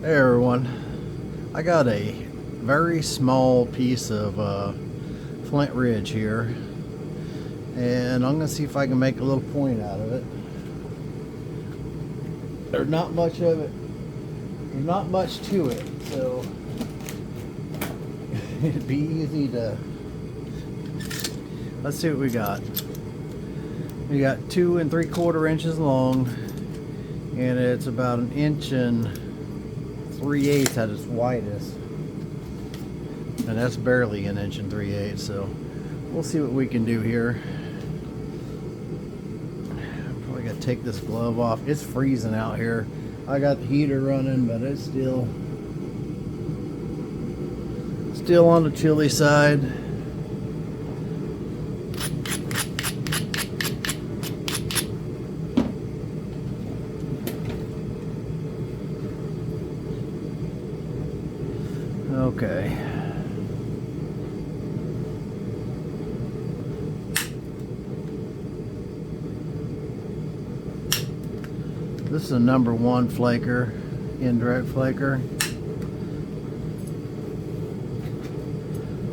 Hey everyone, I got a very small piece of Flint Ridge here, and I'm going to see if I can make a little point out of it. There's not much of it, there's not much to it, so it'd be easy to, let's see what we got. We got 2 3/4 inches long, and it's about 1 3/8 inches at its widest, and that's barely 1 3/8 inches, so we'll see what we can do here. I'm probably gonna take this glove off. It's freezing out here. I got the heater running, but it's still on the chilly side. Okay. This is a #1 flaker, indirect flaker.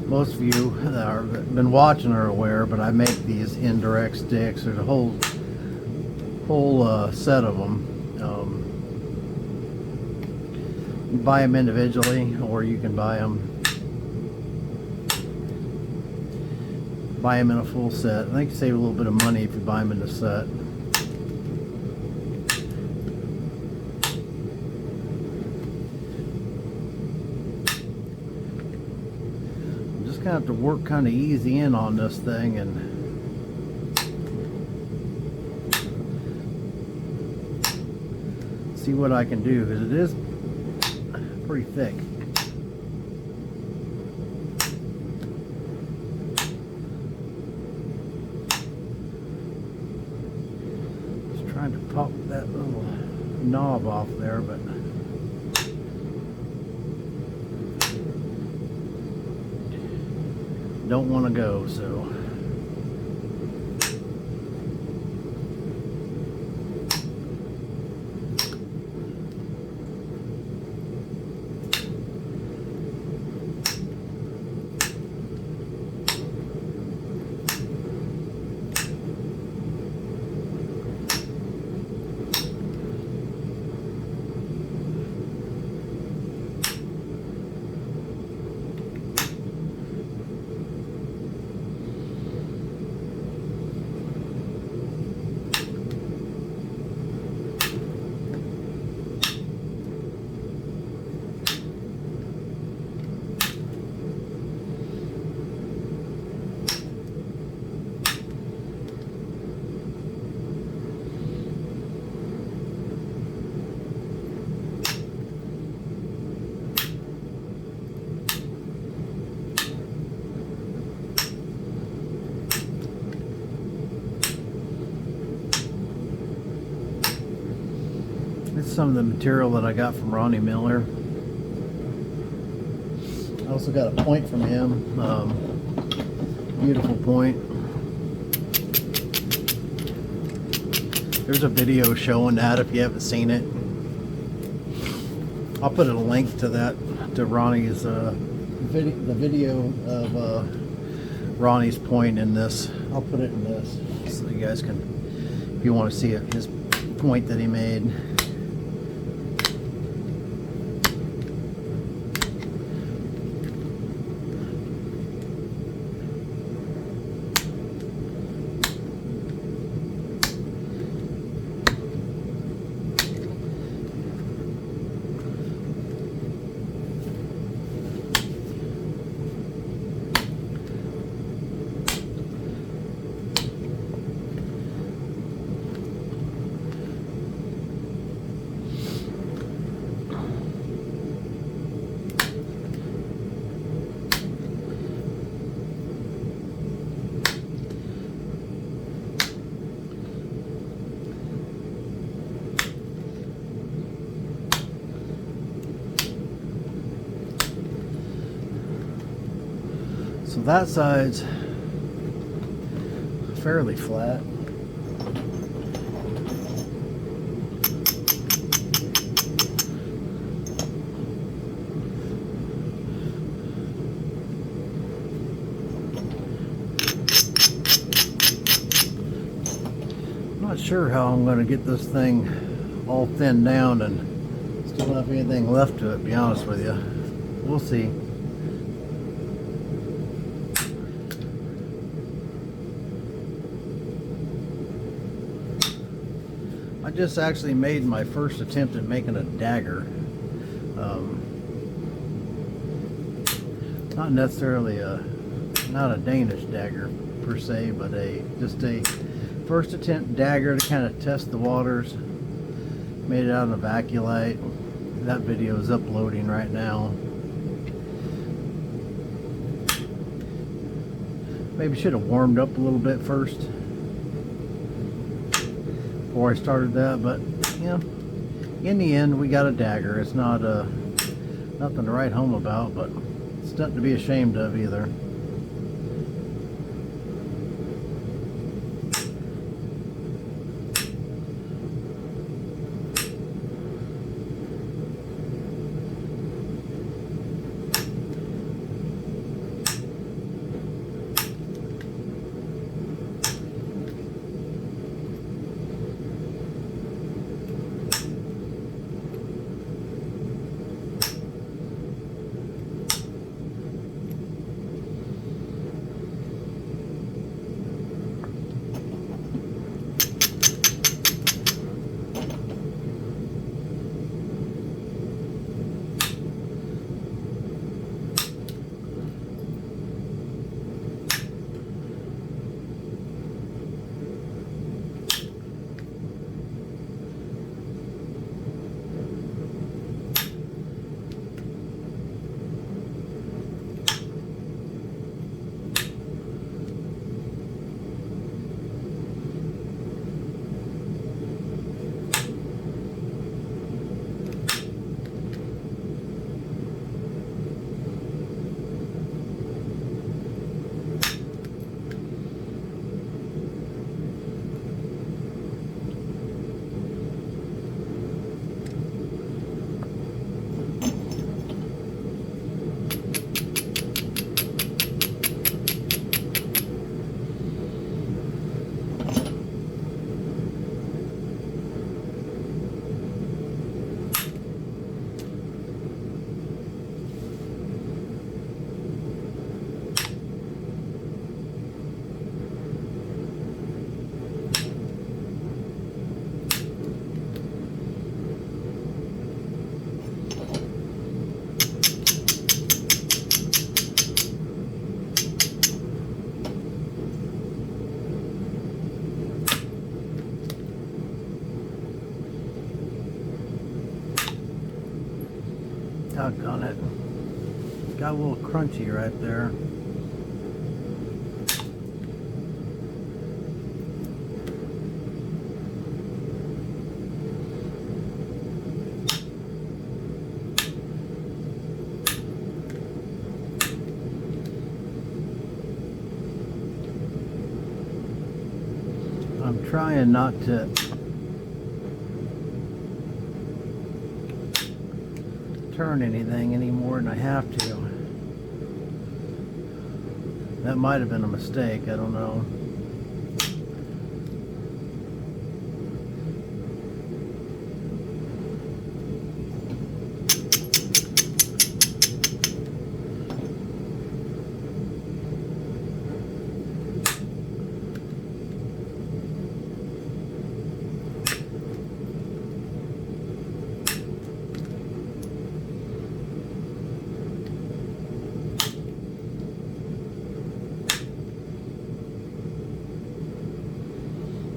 Most of you that have been watching are aware, but I make these indirect sticks. There's a whole set of them. You buy them individually, or you can buy them in a full set. I think you save a little bit of money if you buy them in a set. I'm just gonna have to work kind of easy in on this thing and see what I can do, because it is pretty thick. Just trying to pop that little knob off there, but don't want to go, so some of the material that I got from Ronnie Miller. I also got a point from him. Beautiful point. There's a video showing that if you haven't seen it. I'll put a link to that, to Ronnie's the video of Ronnie's point in this. I'll put it in this so you guys can, if you want to see it, his point that he made. So that side's fairly flat. sure how I'm going to get this thing all thinned down and still have anything left to it, to be honest with you. We'll see. I just actually made my first attempt at making a dagger. Not necessarily not a Danish dagger per se, but just a first attempt dagger to kind of test the waters. Made it out of Vaculite. That video is uploading right now. Maybe should have warmed up a little bit first before I started that, but you know, in the end we got a dagger. It's not nothing to write home about, but it's nothing to be ashamed of either. Doggone it. Got a little crunchy right there. I'm trying not to turn anything any more than I have to. That might have been a mistake, I don't know.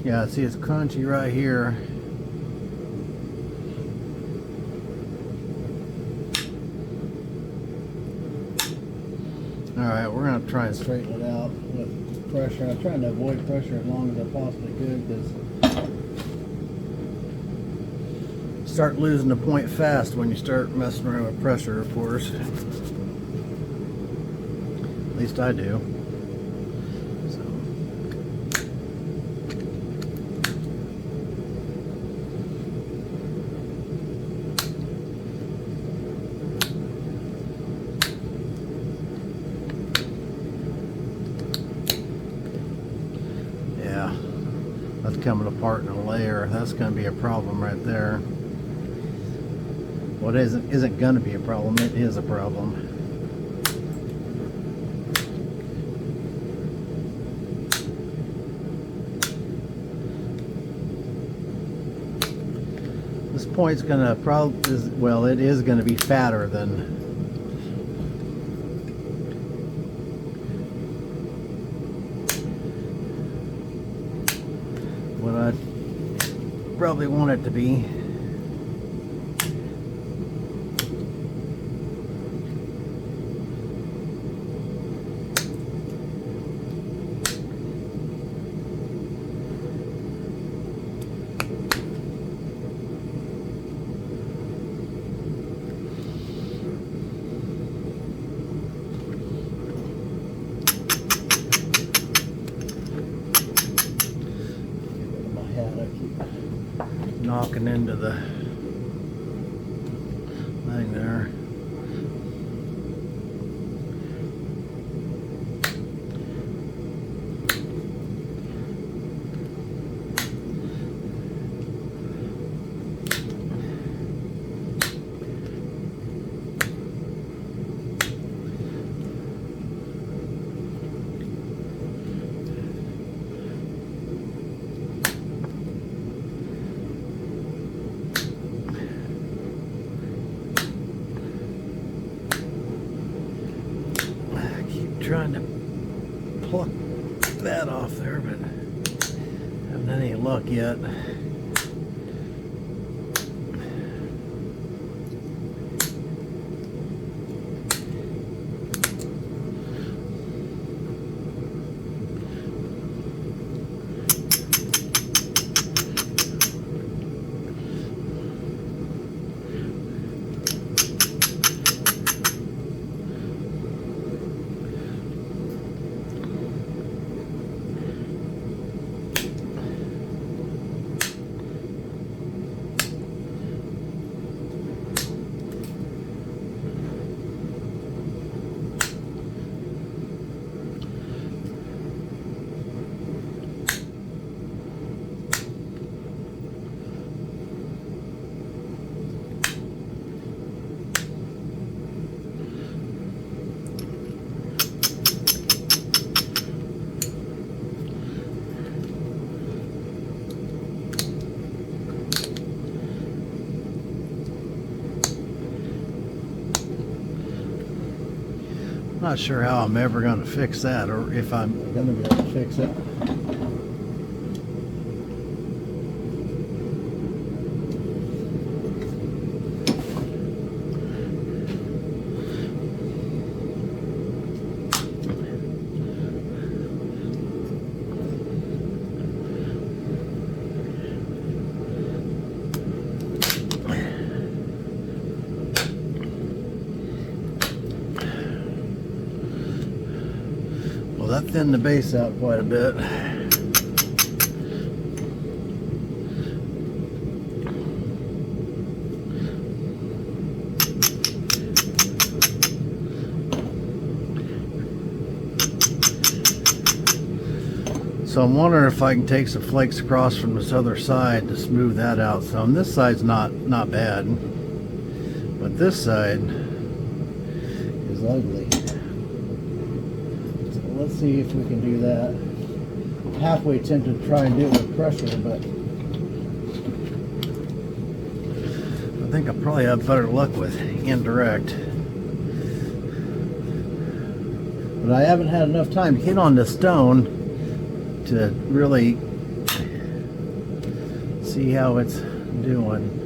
Yeah, see, it's crunchy right here. Alright, we're going to try and straighten it out with pressure. I'm trying to avoid pressure as long as I possibly could, because start losing the point fast when you start messing around with pressure, of course. At least I do. coming apart in a layer. That's going to be a problem right there. What isn't going to be a problem, it is a problem. This point's going to it is going to be fatter than what I probably want it to be. Knocking into the thing there. Trying to pluck that off there, but haven't had any luck yet. Not sure how I'm ever going to fix that, or if I'm going to be able to fix it. Well, that thinned the base out quite a bit. So I'm wondering if I can take some flakes across from this other side to smooth that out some. This side's not bad, but this side is ugly. So let's see if we can do that. I'm halfway tempted to try and do it with pressure, but I think I'll probably have better luck with indirect. But I haven't had enough time to hit on the stone to really see how it's doing.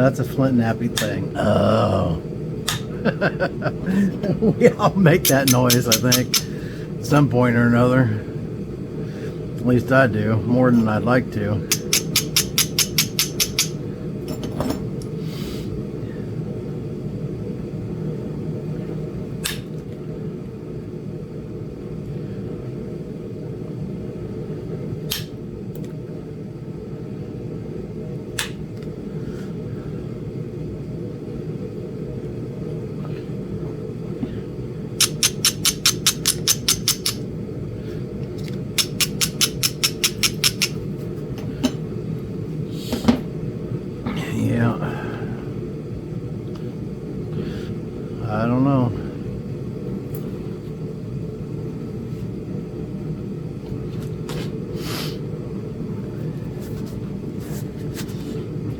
That's a Flint nappy thing. Oh. We all make that noise, I think, at some point or another. At least I do, more than I'd like to. Yeah, I don't know.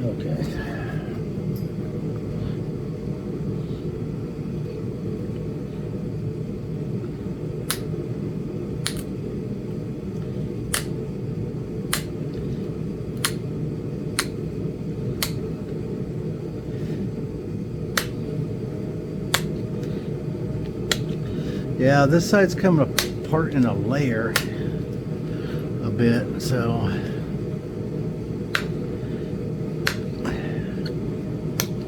Okay. Yeah, this side's coming apart in a layer a bit, so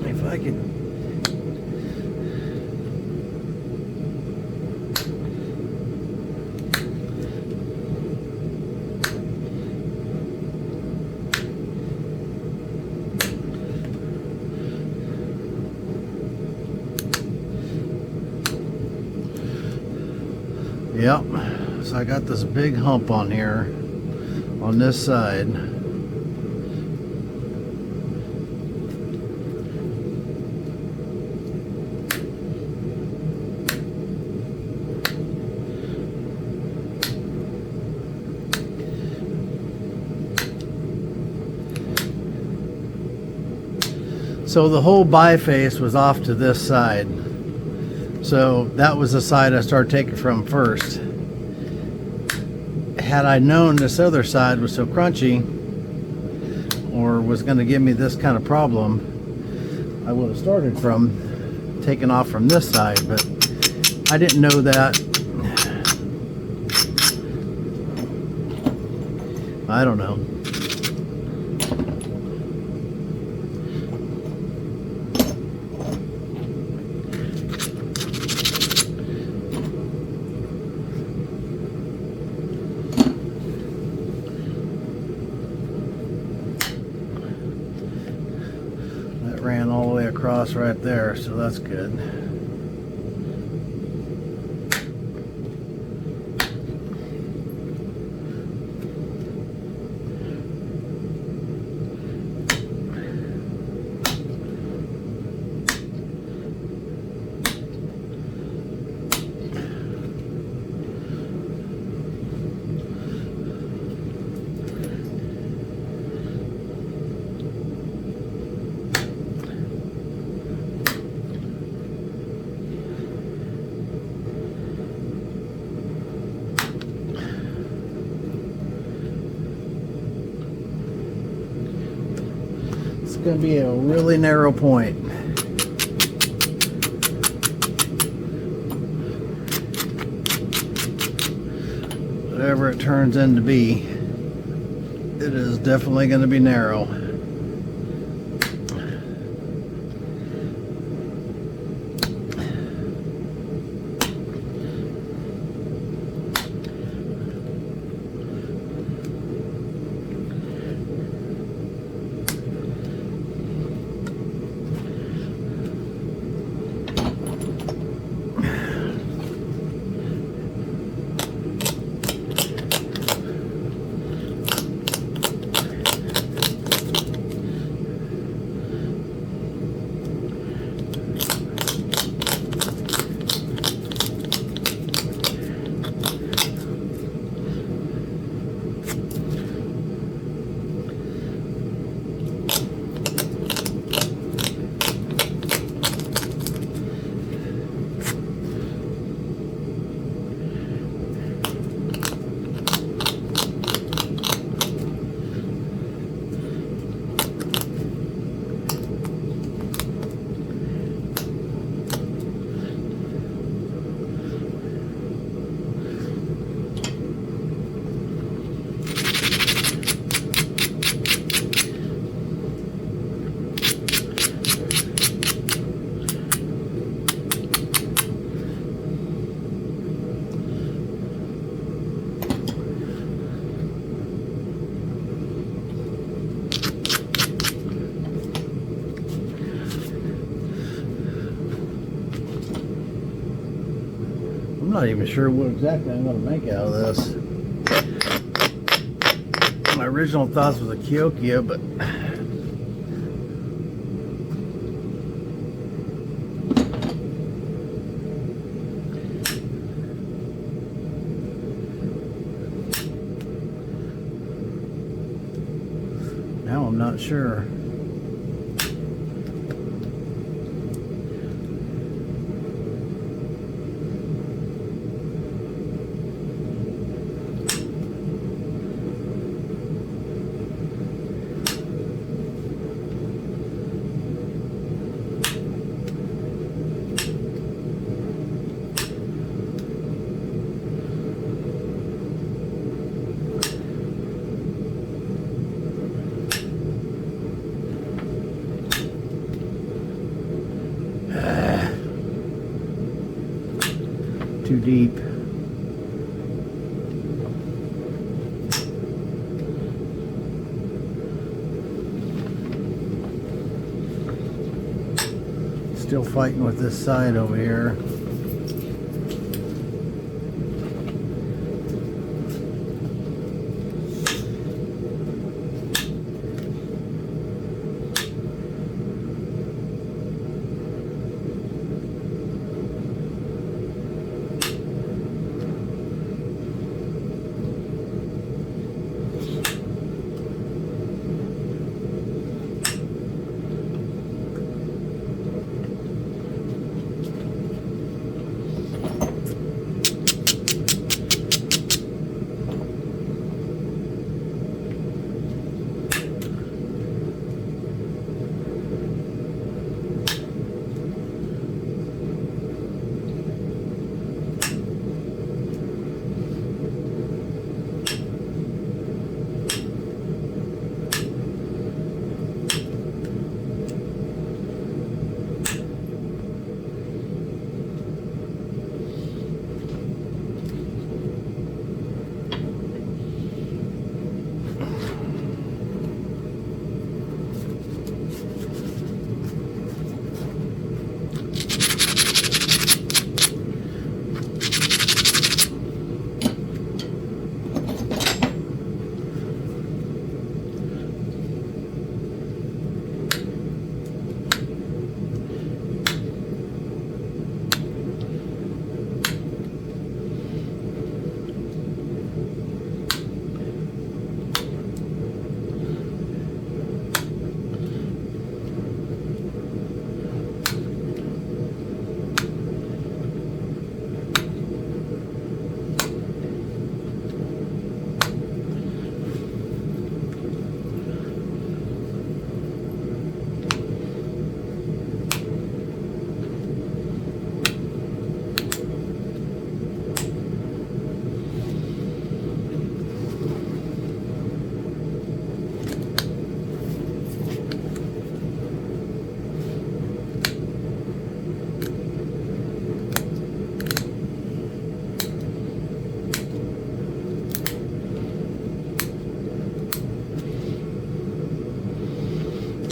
if I could yep, so I got this big hump on here on this side. So the whole biface was off to this side. So that was the side I started taking from first. Had I known this other side was so crunchy or was going to give me this kind of problem, I would have started from taking off from this side, but I didn't know that. I don't know. Ran all the way across right there, so that's good. Going to be a really narrow point. Whatever it turns in to be, it is definitely going to be narrow. not even sure what exactly I'm going to make out of this. My original thoughts was a Kyokia, but now I'm not sure. Too deep. Still fighting with this side over here.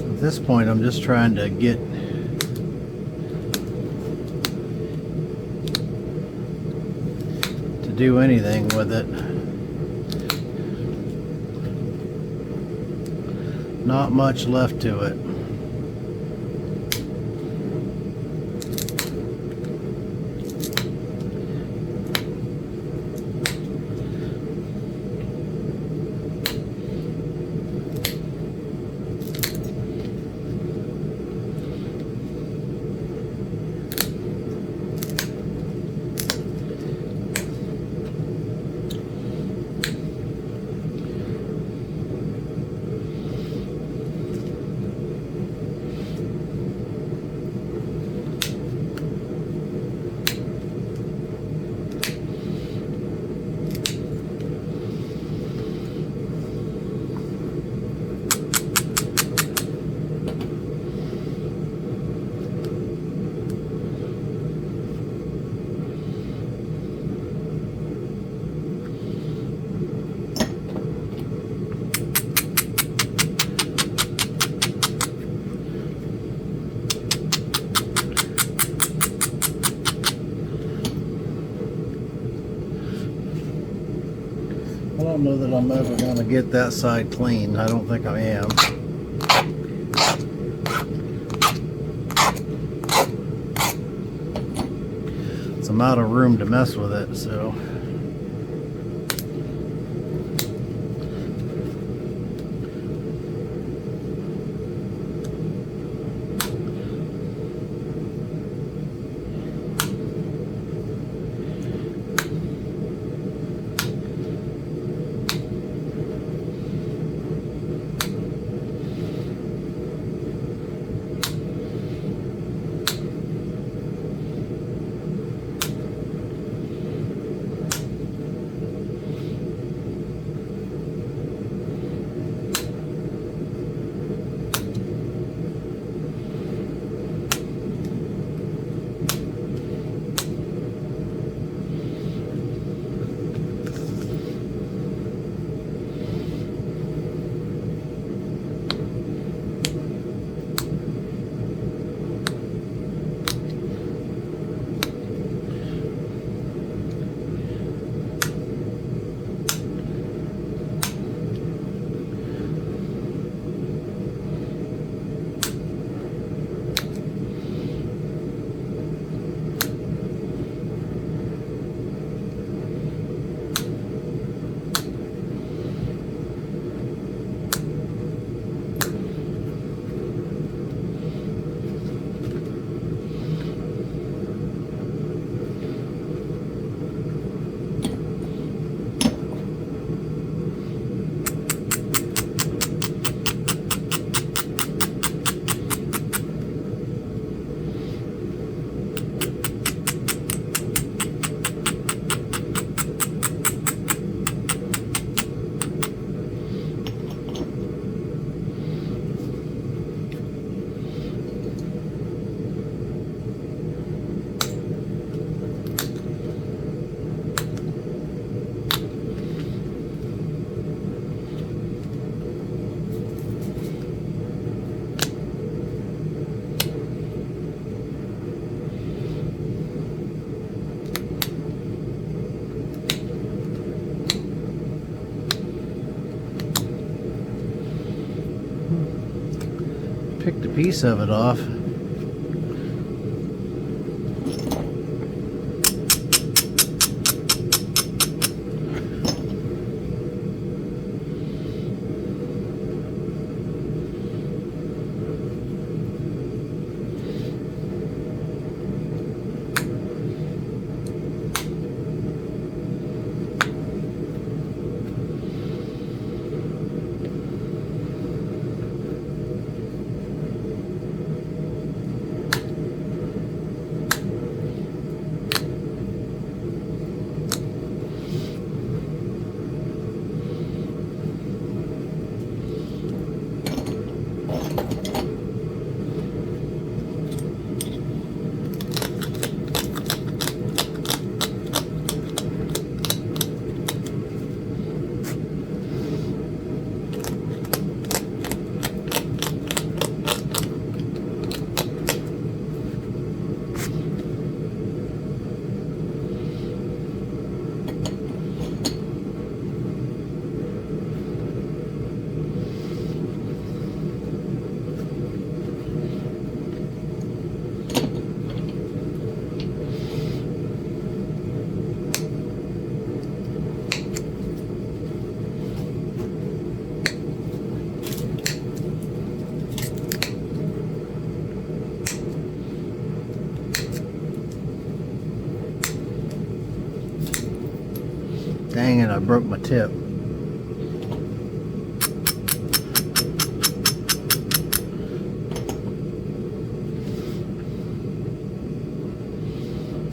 At this point, I'm just trying to get to do anything with it. Not much left to it. don't know that I'm ever going to get that side clean. I don't think I am. So I'm out of room to mess with it, so. Picked a piece of it off. Dang it, I broke my tip.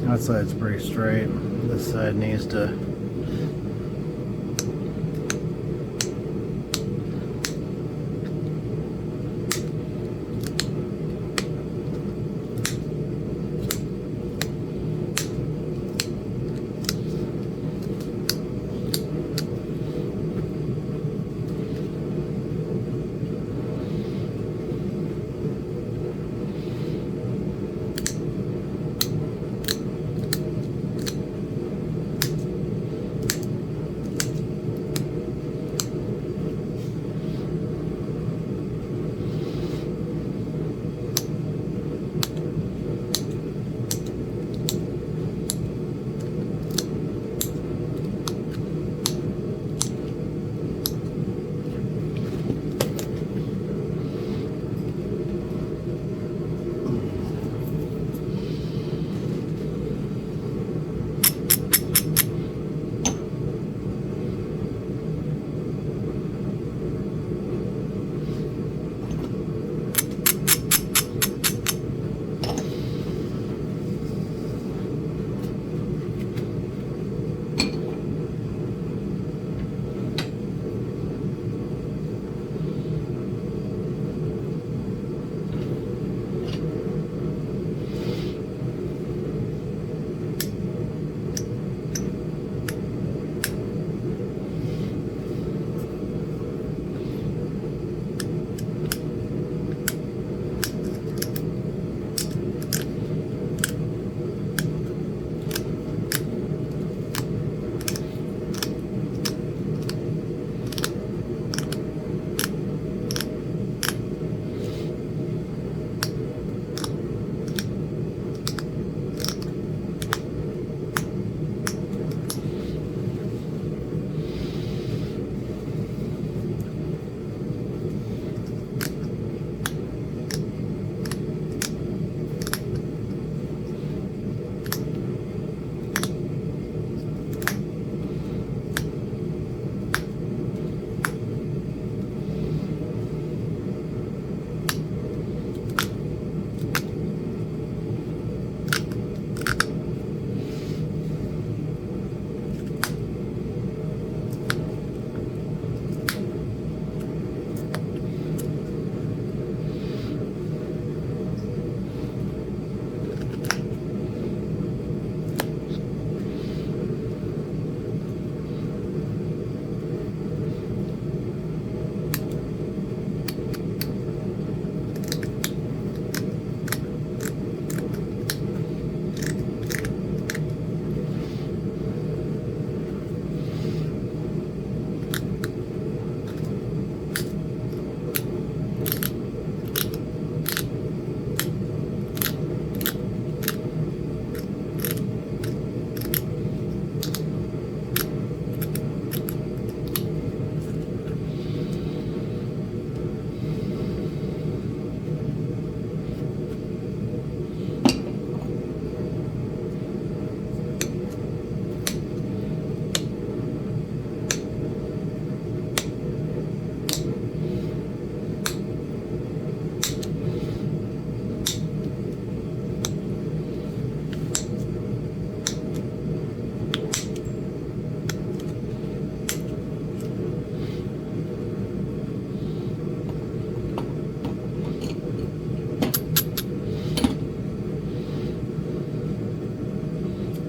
That side's pretty straight. This side needs to.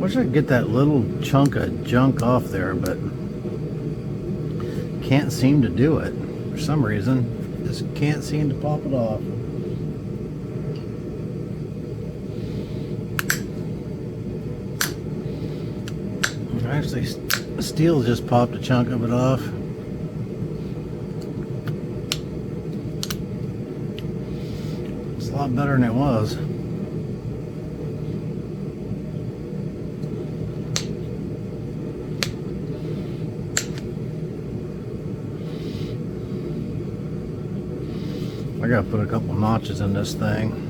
Wish I could get that little chunk of junk off there, but can't seem to do it for some reason. Just can't seem to pop it off. Actually, steel just popped a chunk of it off. It's a lot better than it was. I gotta put a couple notches in this thing.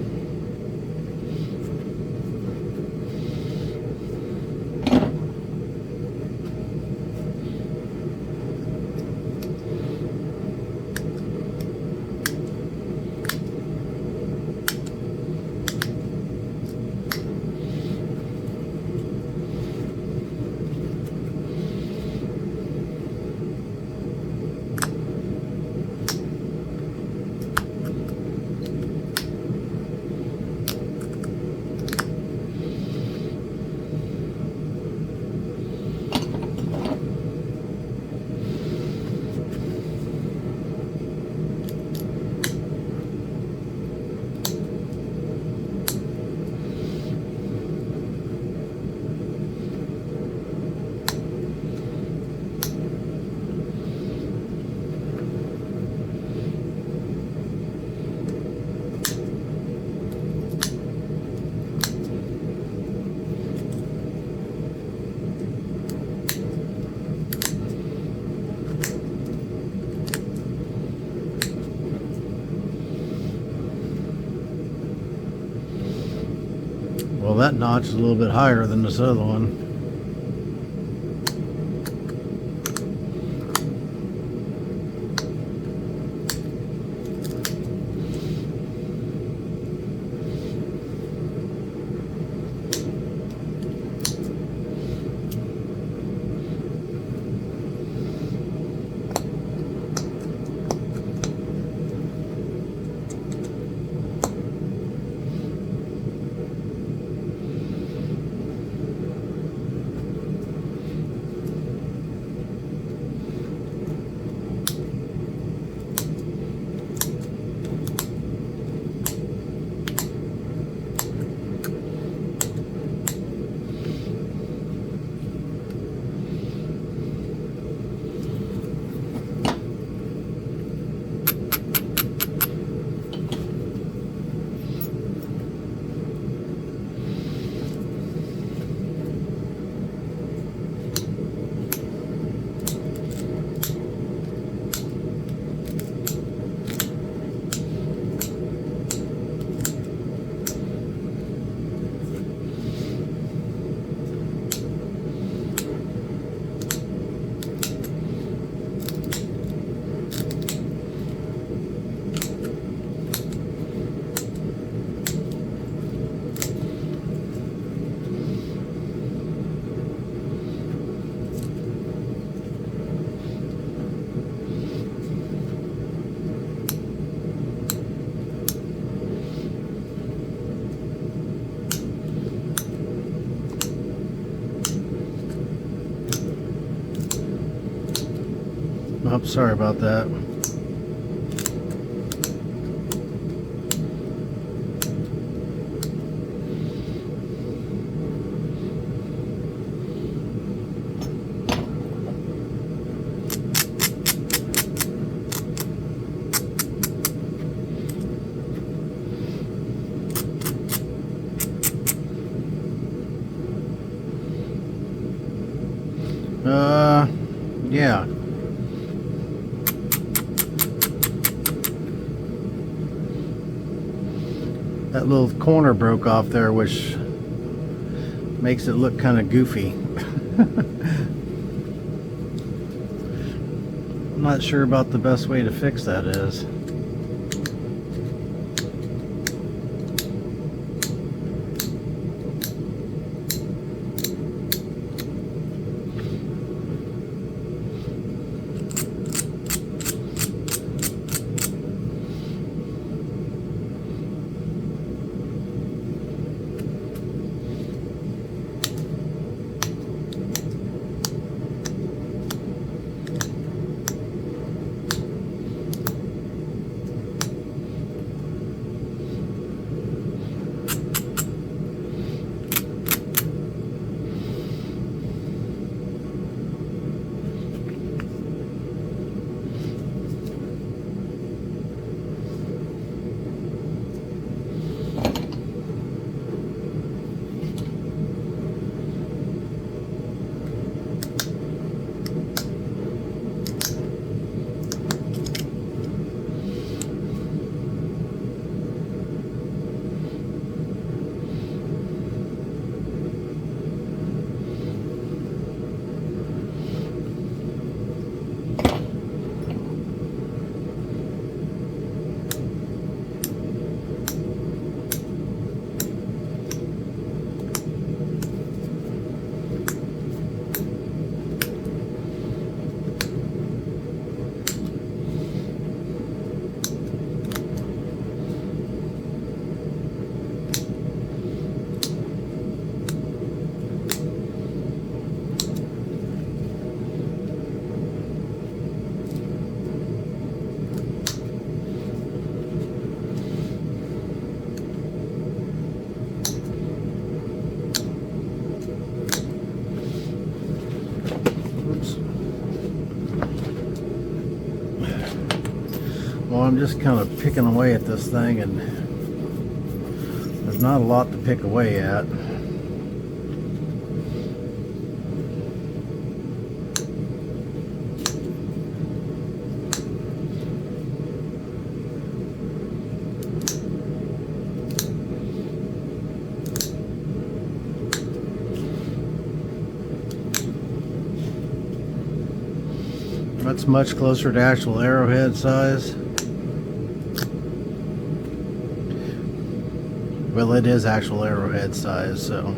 Well, that notch is a little bit higher than this other one. Oh, sorry about that. Yeah. That little corner broke off there, which makes it look kind of goofy. I'm not sure about the best way to fix that is. I'm just kind of picking away at this thing, and there's not a lot to pick away at. That's much closer to actual arrowhead size. Well, it is actual arrowhead size, so.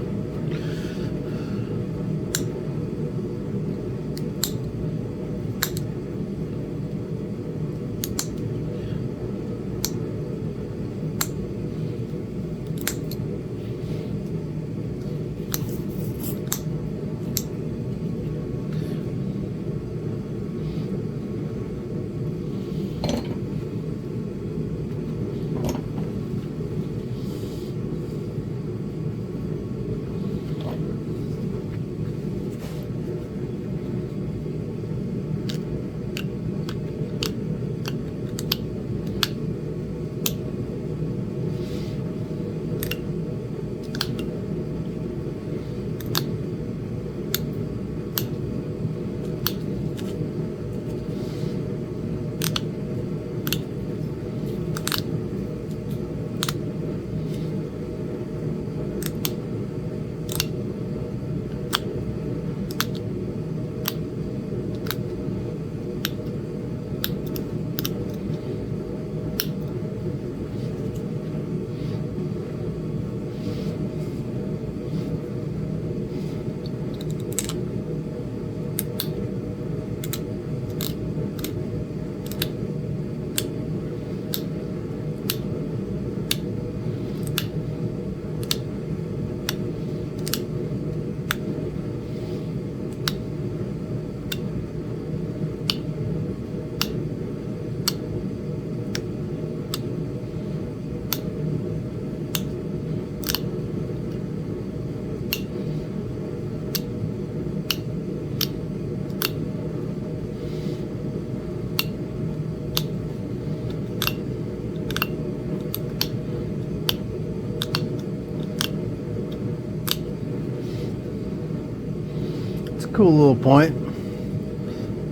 Cool little point.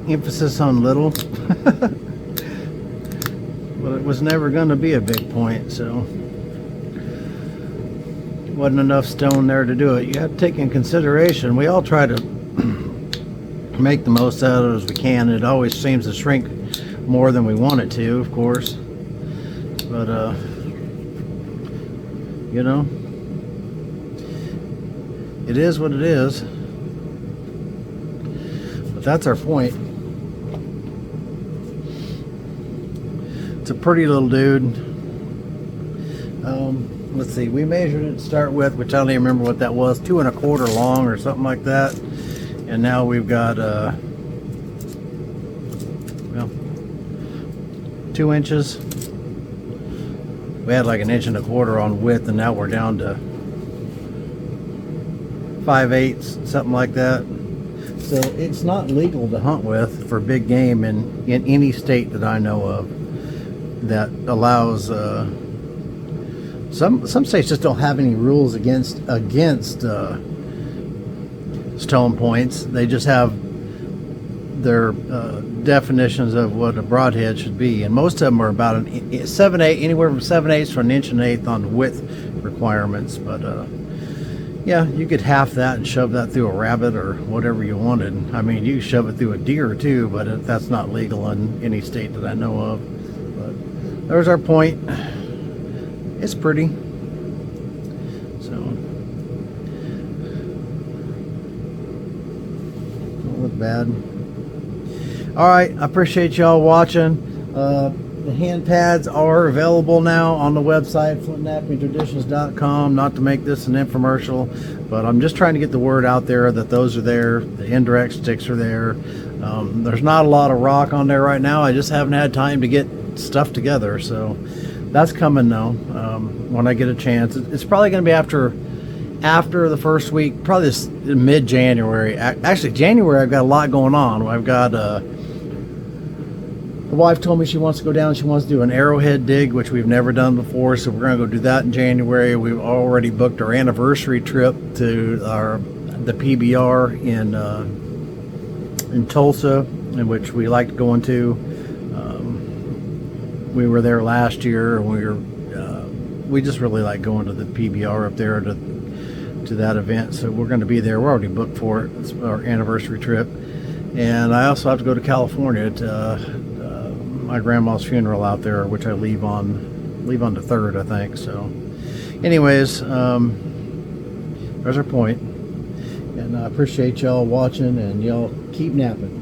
Emphasis on little. But it was never going to be a big point, so wasn't enough stone there to do it. You have to take in consideration, we all try to make the most out of it as we can. It always seems to shrink more than we want it to, of course. But you know, it is what it is. That's our point. It's a pretty little dude. Let's see, we measured it to start with, which I don't even remember what that was, 2 1/4 long or something like that. And now we've got well, 2 inches. We had like 1 1/4 inches on width, and now we're down to 5/8, something like that. So it's not legal to hunt with for big game in any state that I know of that allows. Some states just don't have any rules against stone points. They just have their definitions of what a broadhead should be, and most of them are about 7/8, anywhere from 7/8 to 1 1/8 on width requirements. But yeah, you could half that and shove that through a rabbit or whatever you wanted. I mean, you could shove it through a deer too, but that's not legal in any state that I know of. But there's our point. It's pretty. So, don't look bad. All right, I appreciate y'all watching. The hand pads are available now on the website, flintnappingtraditions.com. Not to make this an infomercial, but I'm just trying to get the word out there that those are there. The indirect sticks are there. There's not a lot of rock on there right now. I just haven't had time to get stuff together, so that's coming though. When I get a chance, it's probably going to be after the first week, probably this mid-January. Actually, January I've got a lot going on. I've got The wife told me she wants to go down. She wants to do an arrowhead dig, which we've never done before. So we're going to go do that in January. We've already booked our anniversary trip to the PBR in Tulsa, in which we liked going to. We were there last year, and we just really like going to the PBR up there to that event. So we're going to be there. We're already booked for it. It's our anniversary trip. And I also have to go to California to my grandma's funeral out there, which I leave on the 3rd, I think. So anyways, there's our point. And I appreciate y'all watching, and y'all keep napping.